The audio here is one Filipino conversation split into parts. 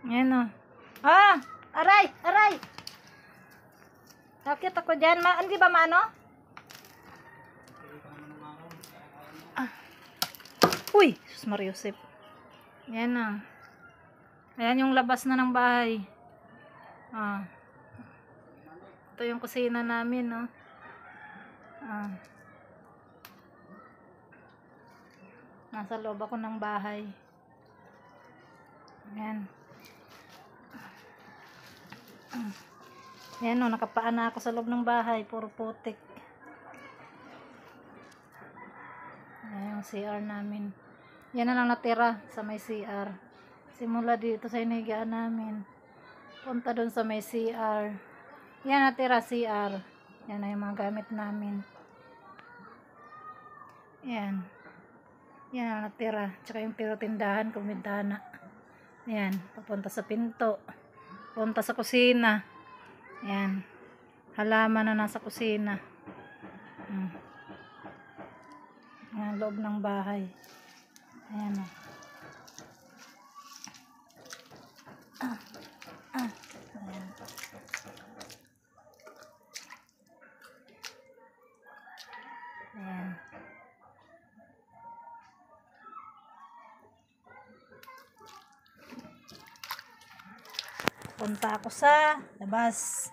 Ayan o. Ah! Aray! Aray! Sakit ako dyan. Hindi ba maano? Ah. Uy! Sus Mariusip. Ayan na. Ayan yung labas na ng bahay. Ah. Ito yung kusina namin, no? Ah. Nasa loob ako ng bahay. Ayan. Ayan, no? Nakapaan na ako sa loob ng bahay. Puro putik. Ayan yung CR namin. Yan na lang natira sa may CR. Simula dito sa inigaan namin. Punta dun sa may CR. Yan natira CR. Yan na yung mga gamit namin. Yan. Yan ang natira. Tsaka yung tindahan kung bintana. Yan. Papunta sa pinto. Punta sa kusina. Yan. Halaman na nasa kusina. Yan, loob ng bahay. Ayan o. Ayan. Ayan. Punta ako sa labas.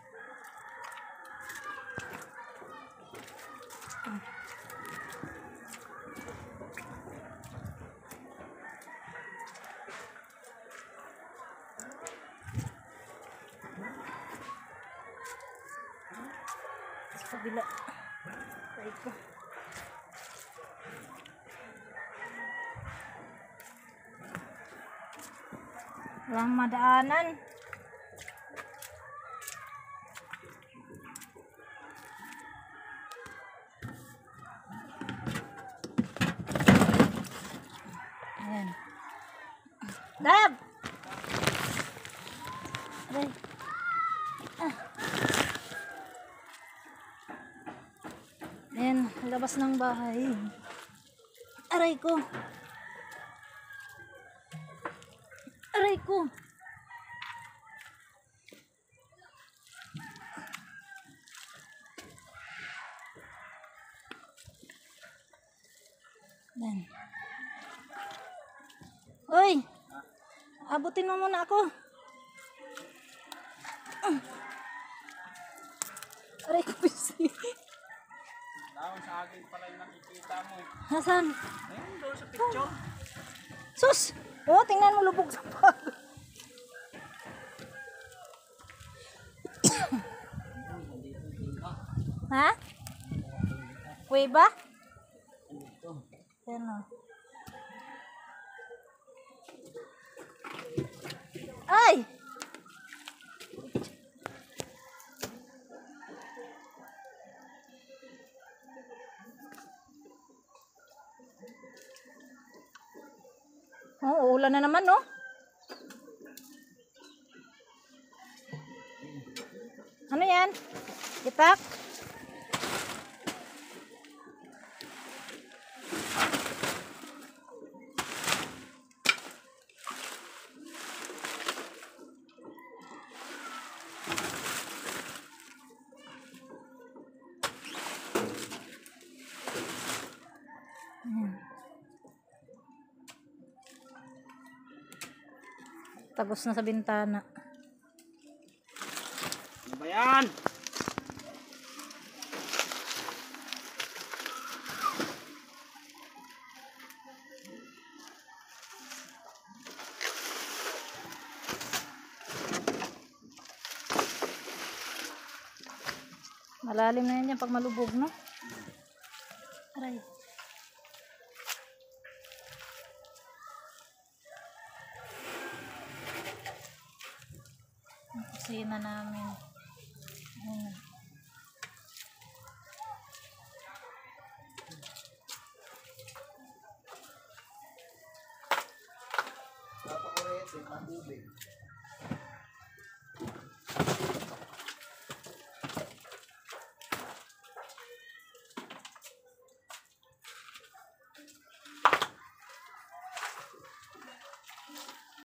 Sa kabila. Ay ko. Walang madaanan. Ayan. Dab! Aray. Ayan, labas ng bahay. Aray ko. Aray ko. Ayan. Uy! Abutin mo muna ako. Aray ko busy. Daon sa akin pala yung nakikita mo. Nasaan? Ayun, doon sa picture. Sus! Oh, tingnan mo lubog sa pag. Ha? Kuweba? Yan o. Ay! Oh, ulan na naman, no? Ano yan? Itak? Tagos na sa bintana. Ano ba yan? Malalim na yan pag malubog, no? Aray. Ang kusina namin. Ayan. Napakurete, matubig.